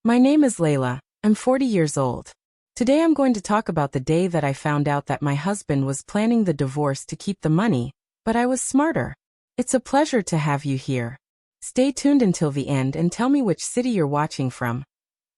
My name is Layla. I'm 40 years old. Today I'm going to talk about the day that I found out that my husband was planning the divorce to keep the money, but I was smarter. It's a pleasure to have you here. Stay tuned until the end and tell me which city you're watching from.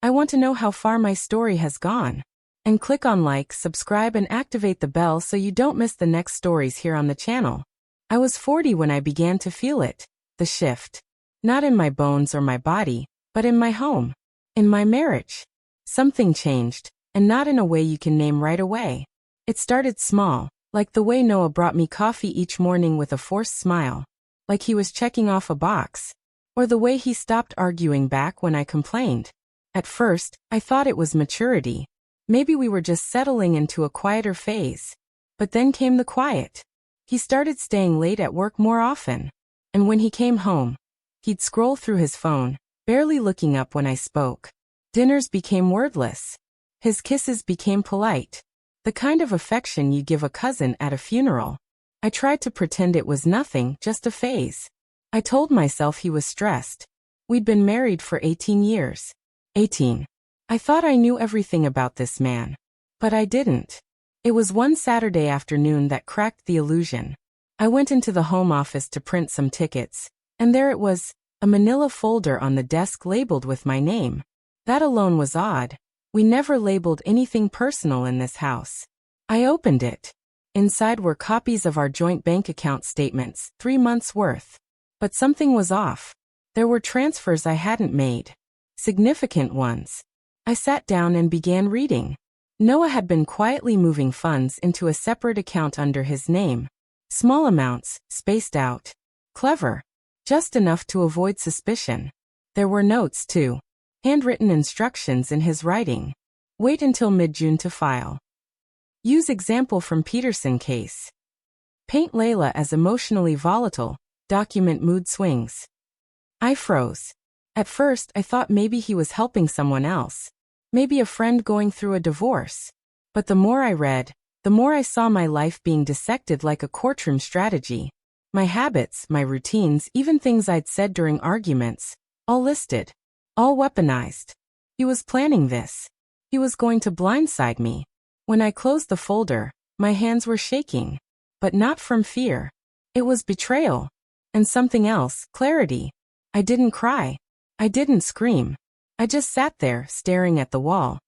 I want to know how far my story has gone. And click on like, subscribe and activate the bell so you don't miss the next stories here on the channel. I was 40 when I began to feel it, the shift. Not in my bones or my body, but in my home. In my marriage. Something changed, and not in a way you can name right away. It started small, like the way Noah brought me coffee each morning with a forced smile, like he was checking off a box, or the way he stopped arguing back when I complained. At first, I thought it was maturity. Maybe we were just settling into a quieter phase. But then came the quiet. He started staying late at work more often. And when he came home, he'd scroll through his phone, barely looking up when I spoke. Dinners became wordless. His kisses became polite. The kind of affection you give a cousin at a funeral. I tried to pretend it was nothing, just a phase. I told myself he was stressed. We'd been married for 18 years. 18. I thought I knew everything about this man. But I didn't. It was one Saturday afternoon that cracked the illusion. I went into the home office to print some tickets, and there it was, a manila folder on the desk labeled with my name. That alone was odd. We never labeled anything personal in this house. I opened it. Inside were copies of our joint bank account statements, 3 months' worth. But something was off. There were transfers I hadn't made. Significant ones. I sat down and began reading. Noah had been quietly moving funds into a separate account under his name. Small amounts, spaced out. Clever. Just enough to avoid suspicion. There were notes, too. Handwritten instructions in his writing. Wait until mid-June to file. Use example from Peterson case. Paint Layla as emotionally volatile. Document mood swings. I froze. At first, I thought maybe he was helping someone else. Maybe a friend going through a divorce. But the more I read, the more I saw my life being dissected like a courtroom strategy. My habits, my routines, even things I'd said during arguments, all listed. All weaponized. He was planning this. He was going to blindside me. When I closed the folder, my hands were shaking. But not from fear. It was betrayal. And something else, clarity. I didn't cry. I didn't scream. I just sat there, staring at the wall.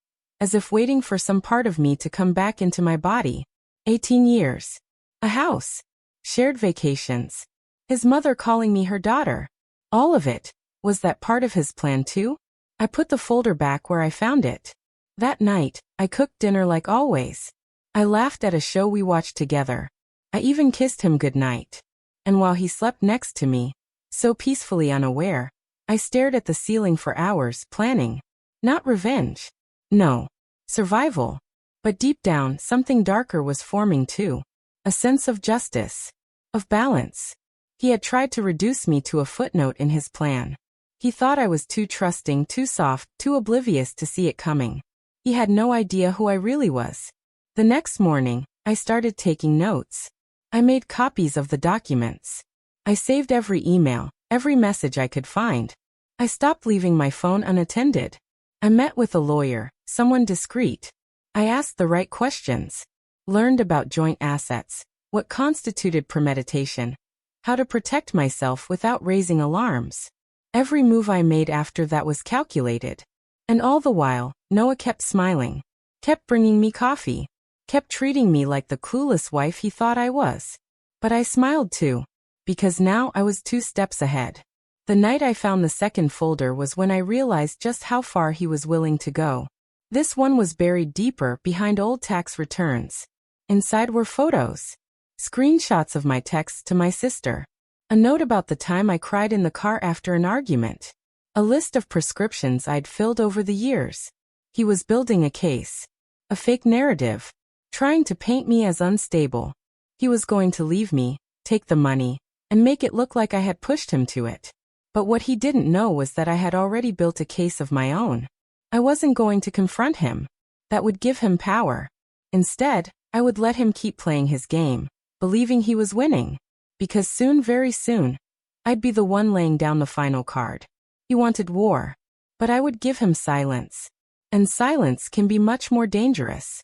As if waiting for some part of me to come back into my body. 18 years. A house. Shared vacations. His mother calling me her daughter. All of it. Was that part of his plan too? I put the folder back where I found it. That night, I cooked dinner like always. I laughed at a show we watched together. I even kissed him goodnight. And while he slept next to me, so peacefully unaware, I stared at the ceiling for hours, planning. Not revenge. No. Survival. But deep down, something darker was forming too. A sense of justice. Of balance. He had tried to reduce me to a footnote in his plan. He thought I was too trusting, too soft, too oblivious to see it coming. He had no idea who I really was. The next morning, I started taking notes. I made copies of the documents. I saved every email, every message I could find. I stopped leaving my phone unattended. I met with a lawyer, someone discreet. I asked the right questions. Learned about joint assets, what constituted premeditation, how to protect myself without raising alarms. Every move I made after that was calculated. And all the while, Noah kept smiling, kept bringing me coffee, kept treating me like the clueless wife he thought I was. But I smiled too, because now I was 2 steps ahead. The night I found the second folder was when I realized just how far he was willing to go. This one was buried deeper behind old tax returns. Inside were photos. Screenshots of my texts to my sister. A note about the time I cried in the car after an argument. A list of prescriptions I'd filled over the years. He was building a case. A fake narrative. Trying to paint me as unstable. He was going to leave me, take the money, and make it look like I had pushed him to it. But what he didn't know was that I had already built a case of my own. I wasn't going to confront him. That would give him power. Instead, I would let him keep playing his game, believing he was winning. Because soon, very soon, I'd be the one laying down the final card. He wanted war. But I would give him silence. And silence can be much more dangerous.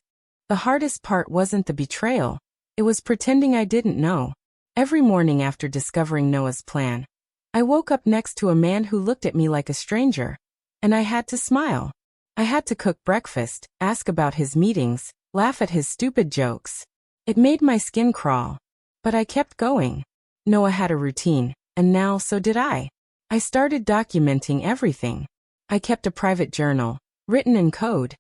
The hardest part wasn't the betrayal. It was pretending I didn't know. Every morning after discovering Noah's plan, I woke up next to a man who looked at me like a stranger. And I had to smile. I had to cook breakfast, ask about his meetings, laugh at his stupid jokes. It made my skin crawl. But I kept going. Noah had a routine, and now so did I. I started documenting everything. I kept a private journal, written in code.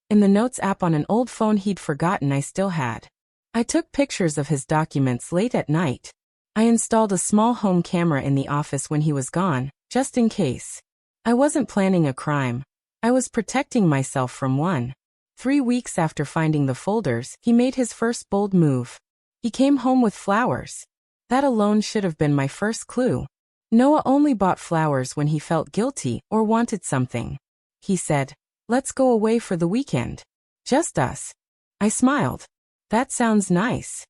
In the Notes app on an old phone he'd forgotten I still had. I took pictures of his documents late at night. I installed a small home camera in the office when he was gone, just in case. I wasn't planning a crime. I was protecting myself from one. 3 weeks after finding the folders, he made his first bold move. He came home with flowers. That alone should have been my first clue. Noah only bought flowers when he felt guilty or wanted something. He said, "Let's go away for the weekend. Just us." I smiled. That sounds nice.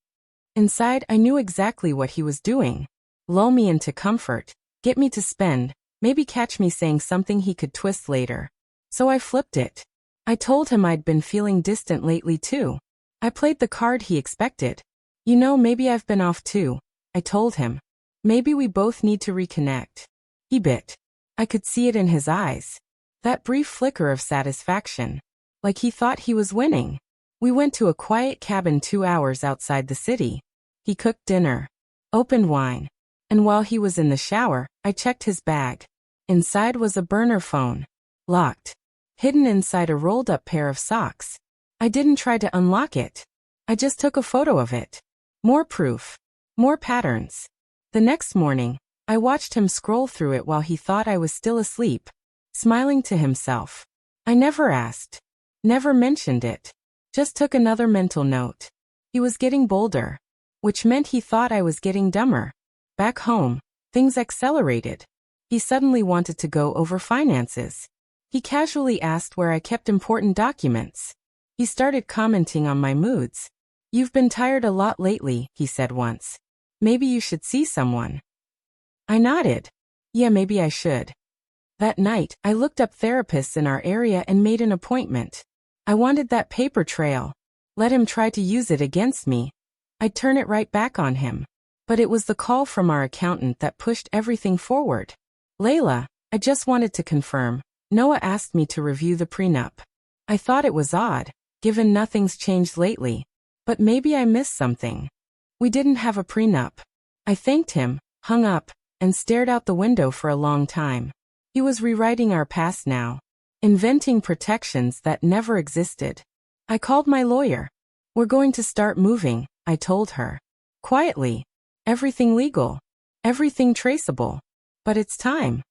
Inside, I knew exactly what he was doing. Lull me into comfort, get me to spend, maybe catch me saying something he could twist later. So I flipped it. I told him I'd been feeling distant lately too. I played the card he expected. You know, maybe I've been off too, I told him. Maybe we both need to reconnect. He bit. I could see it in his eyes. That brief flicker of satisfaction. Like he thought he was winning. We went to a quiet cabin 2 hours outside the city. He cooked dinner, opened wine, and while he was in the shower, I checked his bag. Inside was a burner phone. Locked. Hidden inside a rolled-up pair of socks. I didn't try to unlock it. I just took a photo of it. More proof. More patterns. The next morning, I watched him scroll through it while he thought I was still asleep, smiling to himself. I never asked. Never mentioned it. Just took another mental note. He was getting bolder, which meant he thought I was getting dumber. Back home, things accelerated. He suddenly wanted to go over finances. He casually asked where I kept important documents. He started commenting on my moods. "You've been tired a lot lately," he said once. "Maybe you should see someone." I nodded. Yeah, maybe I should. That night, I looked up therapists in our area and made an appointment. I wanted that paper trail. Let him try to use it against me. I'd turn it right back on him. But it was the call from our accountant that pushed everything forward. "Layla, I just wanted to confirm. Noah asked me to review the prenup." I thought it was odd, given nothing's changed lately. But maybe I missed something. We didn't have a prenup. I thanked him, hung up, and stared out the window for a long time. He was rewriting our past now. Inventing protections that never existed. I called my lawyer. "We're going to start moving," I told her. Quietly. Everything legal. Everything traceable. But it's time.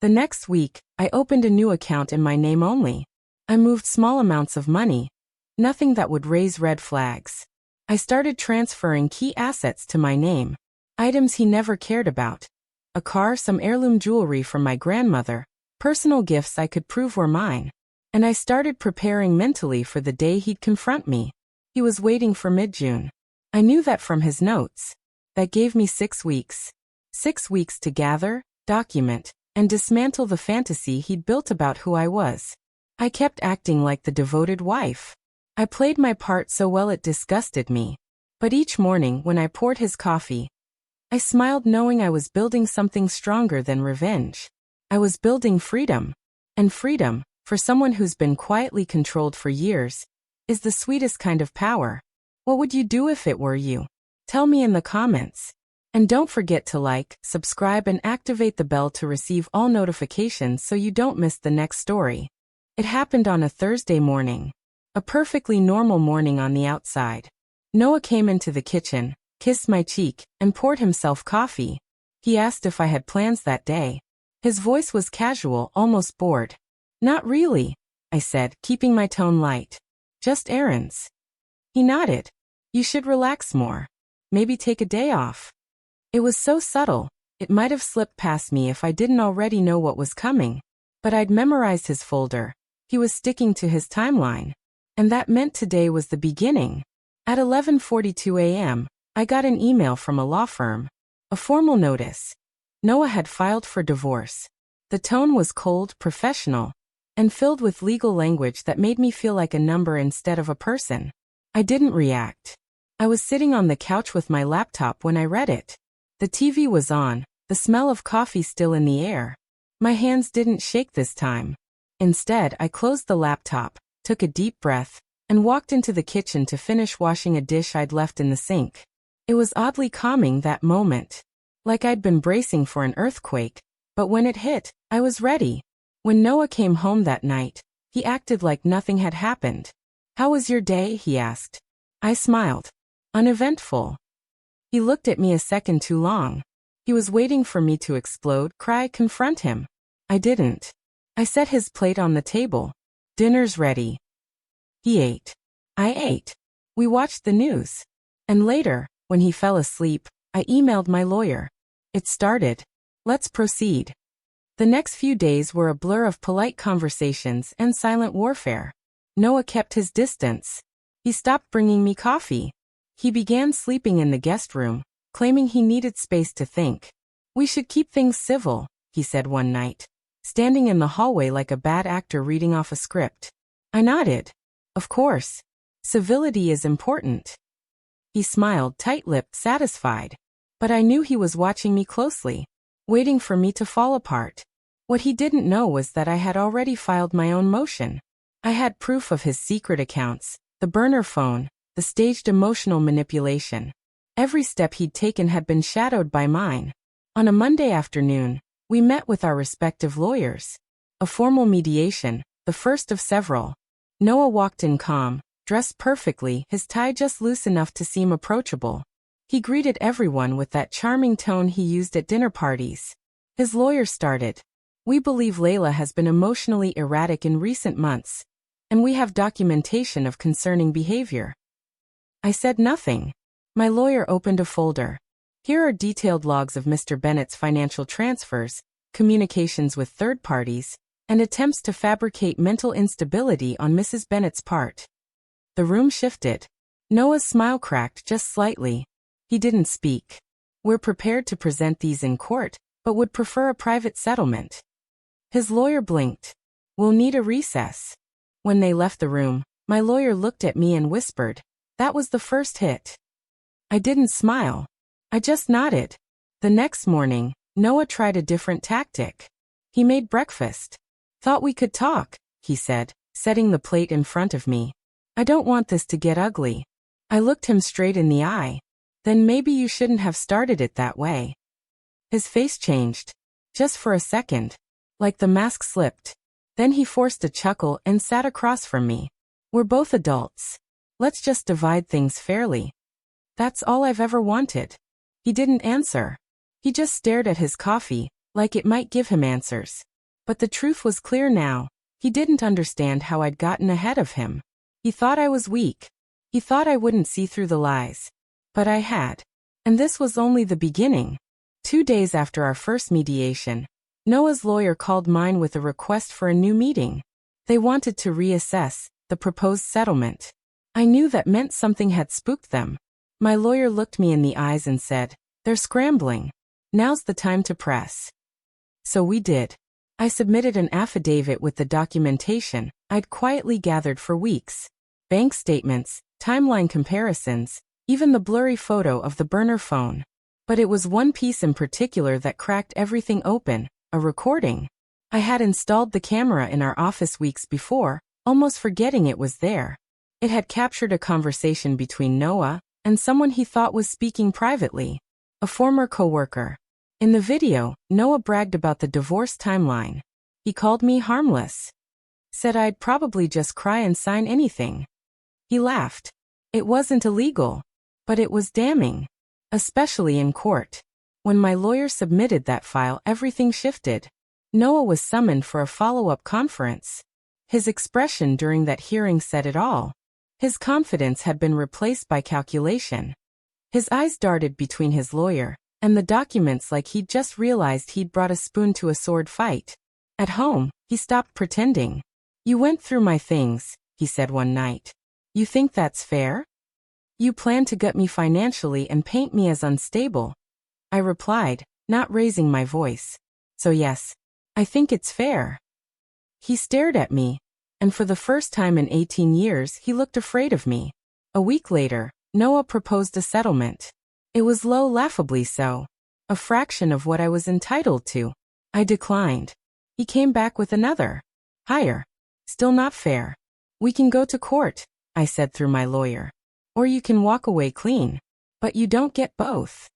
The next week, I opened a new account in my name only. I moved small amounts of money. Nothing that would raise red flags. I started transferring key assets to my name. Items he never cared about. A car, some heirloom jewelry from my grandmother. Personal gifts I could prove were mine. And I started preparing mentally for the day he'd confront me. He was waiting for mid-June. I knew that from his notes. That gave me 6 weeks. 6 weeks to gather, document, and dismantle the fantasy he'd built about who I was. I kept acting like the devoted wife. I played my part so well it disgusted me. But each morning when I poured his coffee, I smiled knowing I was building something stronger than revenge. I was building freedom. And freedom, for someone who's been quietly controlled for years, is the sweetest kind of power. What would you do if it were you? Tell me in the comments. And don't forget to like, subscribe, and activate the bell to receive all notifications so you don't miss the next story. It happened on a Thursday morning. A perfectly normal morning on the outside. Noah came into the kitchen, kissed my cheek, and poured himself coffee. He asked if I had plans that day. His voice was casual, almost bored. "Not really," I said, keeping my tone light. "Just errands." He nodded. "You should relax more. Maybe take a day off." It was so subtle, it might have slipped past me if I didn't already know what was coming. But I'd memorized his folder. He was sticking to his timeline. And that meant today was the beginning. At 11:42 a.m., I got an email from a law firm. A formal notice. Noah had filed for divorce. The tone was cold, professional, and filled with legal language that made me feel like a number instead of a person. I didn't react. I was sitting on the couch with my laptop when I read it. The TV was on, the smell of coffee still in the air. My hands didn't shake this time. Instead, I closed the laptop, took a deep breath, and walked into the kitchen to finish washing a dish I'd left in the sink. It was oddly calming that moment. Like I'd been bracing for an earthquake, but when it hit, I was ready. When Noah came home that night, he acted like nothing had happened. "How was your day?" he asked. I smiled. "Uneventful." He looked at me a second too long. He was waiting for me to explode, cry, confront him. I didn't. I set his plate on the table. "Dinner's ready." He ate. I ate. We watched the news. And later, when he fell asleep, I emailed my lawyer. It started. "Let's proceed." The next few days were a blur of polite conversations and silent warfare. Noah kept his distance. He stopped bringing me coffee. He began sleeping in the guest room, claiming he needed space to think. "We should keep things civil," he said one night, standing in the hallway like a bad actor reading off a script. I nodded. Of course. Civility is important. He smiled, tight-lipped, satisfied. But I knew he was watching me closely, waiting for me to fall apart. What he didn't know was that I had already filed my own motion. I had proof of his secret accounts, the burner phone, the staged emotional manipulation. Every step he'd taken had been shadowed by mine. On a Monday afternoon, we met with our respective lawyers. A formal mediation, the first of several. Noah walked in calm, dressed perfectly, his tie just loose enough to seem approachable. He greeted everyone with that charming tone he used at dinner parties. His lawyer started. "We believe Layla has been emotionally erratic in recent months, and we have documentation of concerning behavior." I said nothing. My lawyer opened a folder. "Here are detailed logs of Mr. Bennett's financial transfers, communications with third parties, and attempts to fabricate mental instability on Mrs. Bennett's part." The room shifted. Noah's smile cracked just slightly. He didn't speak. "We're prepared to present these in court, but would prefer a private settlement." His lawyer blinked. "We'll need a recess." When they left the room, my lawyer looked at me and whispered, "That was the first hit." I didn't smile. I just nodded. The next morning, Noah tried a different tactic. He made breakfast. "Thought we could talk," he said, setting the plate in front of me. "I don't want this to get ugly." I looked him straight in the eye. "Then maybe you shouldn't have started it that way." His face changed. Just for a second. Like the mask slipped. Then he forced a chuckle and sat across from me. "We're both adults. Let's just divide things fairly." That's all I've ever wanted. He didn't answer. He just stared at his coffee, like it might give him answers. But the truth was clear now. He didn't understand how I'd gotten ahead of him. He thought I was weak. He thought I wouldn't see through the lies. But I had. And this was only the beginning. 2 days after our first mediation, Noah's lawyer called mine with a request for a new meeting. They wanted to reassess the proposed settlement. I knew that meant something had spooked them. My lawyer looked me in the eyes and said, "They're scrambling. Now's the time to press." So we did. I submitted an affidavit with the documentation I'd quietly gathered for weeks. Bank statements, timeline comparisons, even the blurry photo of the burner phone. But it was one piece in particular that cracked everything open, a recording. I had installed the camera in our office weeks before, almost forgetting it was there. It had captured a conversation between Noah and someone he thought was speaking privately, a former coworker. In the video, Noah bragged about the divorce timeline. He called me harmless. Said I'd probably just cry and sign anything. He laughed. It wasn't illegal. But it was damning. Especially in court. When my lawyer submitted that file, everything shifted. Noah was summoned for a follow-up conference. His expression during that hearing said it all. His confidence had been replaced by calculation. His eyes darted between his lawyer and the documents like he'd just realized he'd brought a spoon to a sword fight. At home, he stopped pretending. "You went through my things," he said one night. "You think that's fair? You plan to gut me financially and paint me as unstable." I replied, not raising my voice. "So yes, I think it's fair. He stared at me, and for the first time in 18 years he looked afraid of me. A week later, Noah proposed a settlement. It was low, laughably so. A fraction of what I was entitled to. I declined. He came back with another. Higher. Still not fair. We can go to court, I said through my lawyer. Or you can walk away clean. But you don't get both.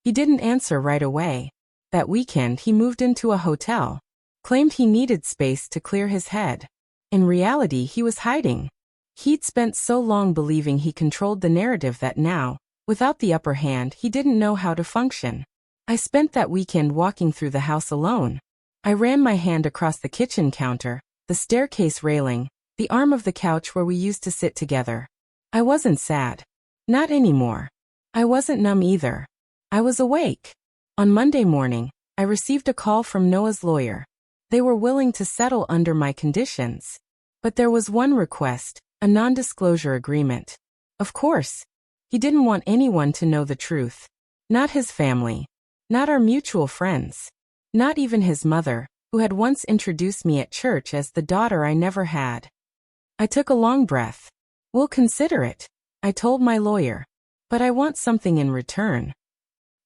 He didn't answer right away. That weekend he moved into a hotel. Claimed he needed space to clear his head. In reality he was hiding. He'd spent so long believing he controlled the narrative that now, without the upper hand, he didn't know how to function. I spent that weekend walking through the house alone. I ran my hand across the kitchen counter, the staircase railing, the arm of the couch where we used to sit together. I wasn't sad. Not anymore. I wasn't numb either. I was awake. On Monday morning, I received a call from Noah's lawyer. They were willing to settle under my conditions. But there was one request, a non-disclosure agreement. Of course. He didn't want anyone to know the truth. Not his family. Not our mutual friends. Not even his mother, who had once introduced me at church as the daughter I never had. I took a long breath. We'll consider it, I told my lawyer. But I want something in return.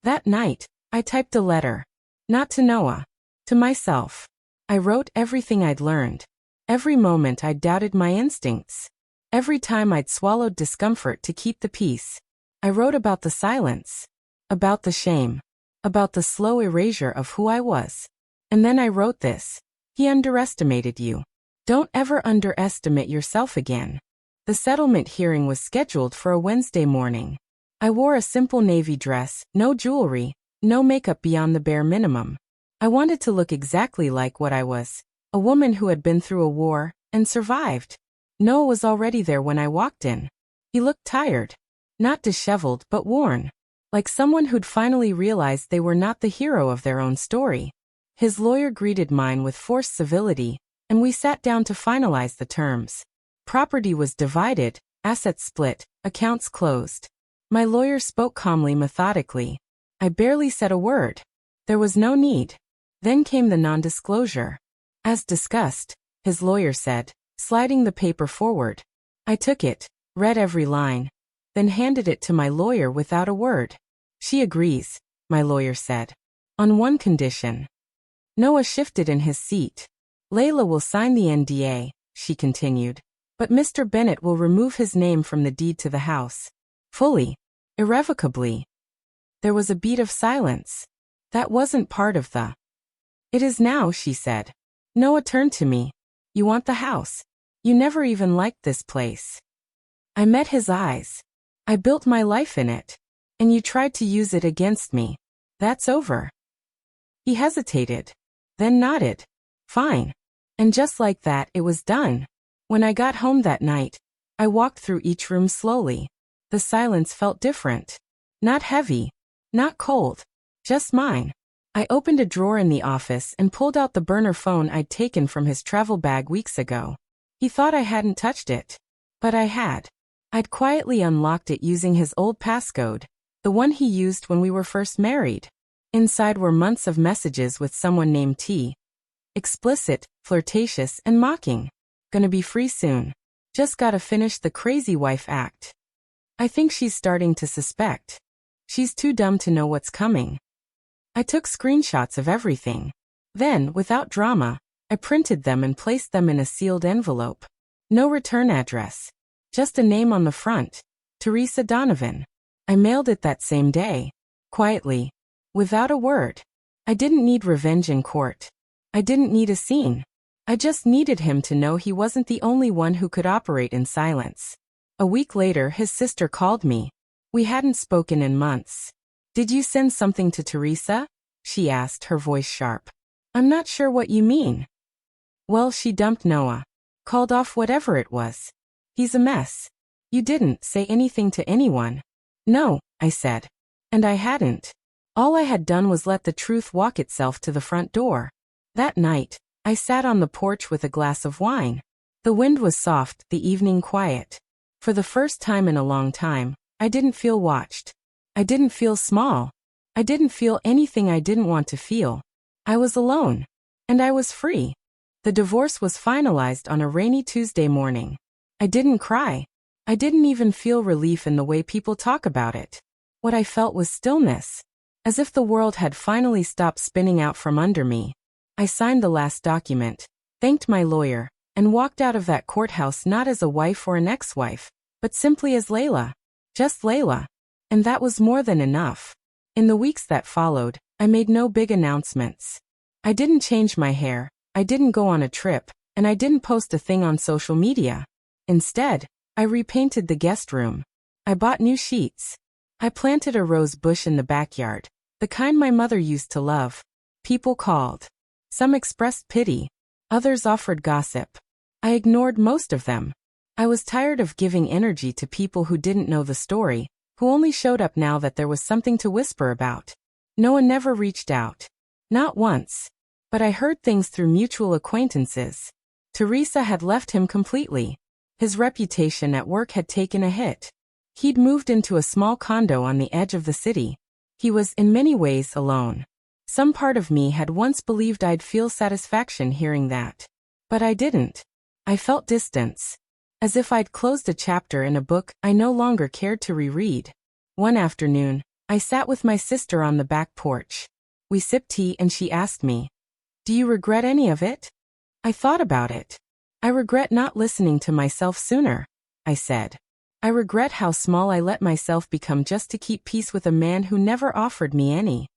That night, I typed a letter. Not to Noah. To myself. I wrote everything I'd learned. Every moment I'd doubted my instincts. Every time I'd swallowed discomfort to keep the peace. I wrote about the silence. About the shame. About the slow erasure of who I was. And then I wrote this. He underestimated you. Don't ever underestimate yourself again. The settlement hearing was scheduled for a Wednesday morning. I wore a simple navy dress, no jewelry, no makeup beyond the bare minimum. I wanted to look exactly like what I was, a woman who had been through a war and survived. Noah was already there when I walked in. He looked tired. Not disheveled, but worn. Like someone who'd finally realized they were not the hero of their own story. His lawyer greeted mine with forced civility, and we sat down to finalize the terms. Property was divided, assets split, accounts closed. My lawyer spoke calmly, methodically. I barely said a word. There was no need. Then came the non-disclosure. As discussed, his lawyer said, sliding the paper forward. I took it, read every line, then handed it to my lawyer without a word. She agrees, my lawyer said. On one condition. Noah shifted in his seat. Layla will sign the NDA, she continued. But Mr. Bennett will remove his name from the deed to the house. Fully. Irrevocably. There was a beat of silence. That wasn't part of the. It is now, she said. Noah turned to me. You want the house. You never even liked this place. I met his eyes. I built my life in it. And you tried to use it against me. That's over. He hesitated. Then nodded. Fine. And just like that, it was done. When I got home that night, I walked through each room slowly. The silence felt different. Not heavy. Not cold. Just mine. I opened a drawer in the office and pulled out the burner phone I'd taken from his travel bag weeks ago. He thought I hadn't touched it. But I had. I'd quietly unlocked it using his old passcode, the one he used when we were first married. Inside were months of messages with someone named T. Explicit, flirtatious, and mocking. Gonna be free soon. Just gotta finish the crazy wife act. I think she's starting to suspect. She's too dumb to know what's coming. I took screenshots of everything. Then, without drama, I printed them and placed them in a sealed envelope. No return address. Just a name on the front. Teresa Donovan. I mailed it that same day. Quietly. Without a word. I didn't need revenge in court. I didn't need a scene. I just needed him to know he wasn't the only one who could operate in silence. A week later, his sister called me. We hadn't spoken in months. Did you send something to Teresa? She asked, her voice sharp. I'm not sure what you mean. Well, she dumped Noah. Called off whatever it was. He's a mess. You didn't say anything to anyone. No, I said. And I hadn't. All I had done was let the truth walk itself to the front door. That night, I sat on the porch with a glass of wine. The wind was soft, the evening quiet. For the first time in a long time, I didn't feel watched. I didn't feel small. I didn't feel anything I didn't want to feel. I was alone. And I was free. The divorce was finalized on a rainy Tuesday morning. I didn't cry. I didn't even feel relief in the way people talk about it. What I felt was stillness, as if the world had finally stopped spinning out from under me. I signed the last document, thanked my lawyer, and walked out of that courthouse not as a wife or an ex-wife, but simply as Layla. Just Layla. And that was more than enough. In the weeks that followed, I made no big announcements. I didn't change my hair, I didn't go on a trip, and I didn't post a thing on social media. Instead, I repainted the guest room. I bought new sheets. I planted a rose bush in the backyard, the kind my mother used to love. People called. Some expressed pity. Others offered gossip. I ignored most of them. I was tired of giving energy to people who didn't know the story, who only showed up now that there was something to whisper about. No one never reached out. Not once. But I heard things through mutual acquaintances. Teresa had left him completely. His reputation at work had taken a hit. He'd moved into a small condo on the edge of the city. He was in many ways alone. Some part of me had once believed I'd feel satisfaction hearing that. But I didn't. I felt distance. As if I'd closed a chapter in a book I no longer cared to reread. One afternoon, I sat with my sister on the back porch. We sipped tea and she asked me, "Do you regret any of it?" I thought about it. "I regret not listening to myself sooner," I said. "I regret how small I let myself become just to keep peace with a man who never offered me any."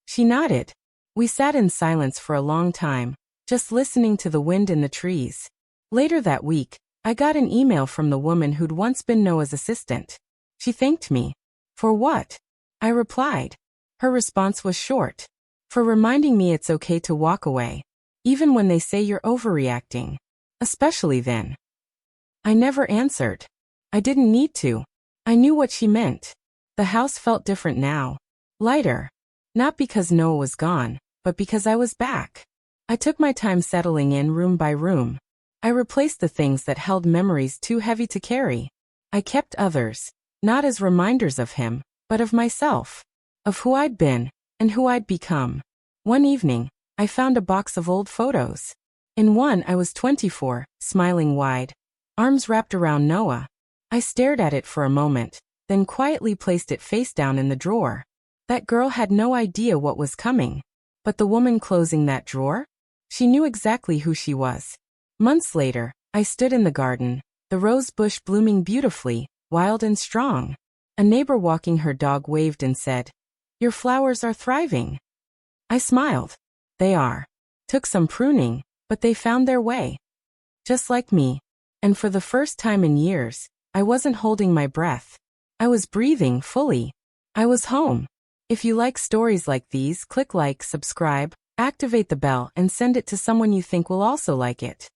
She nodded. We sat in silence for a long time, just listening to the wind in the trees. Later that week, I got an email from the woman who'd once been Noah's assistant. She thanked me. For what? I replied. Her response was short. For reminding me it's okay to walk away, even when they say you're overreacting. Especially then. I never answered. I didn't need to. I knew what she meant. The house felt different now. Lighter. Not because Noah was gone, but because I was back. I took my time settling in room by room. I replaced the things that held memories too heavy to carry. I kept others, not as reminders of him, but of myself. Of who I'd been, and who I'd become. One evening, I found a box of old photos. In one I was 24, smiling wide, arms wrapped around Noah. I stared at it for a moment, then quietly placed it face down in the drawer. That girl had no idea what was coming. But the woman closing that drawer? She knew exactly who she was. Months later, I stood in the garden, the rose bush blooming beautifully, wild and strong. A neighbor walking her dog waved and said, "Your flowers are thriving." I smiled. They are. Took some pruning, but they found their way. Just like me. And for the first time in years, I wasn't holding my breath. I was breathing fully. I was home. If you like stories like these, click like, subscribe, activate the bell, and send it to someone you think will also like it.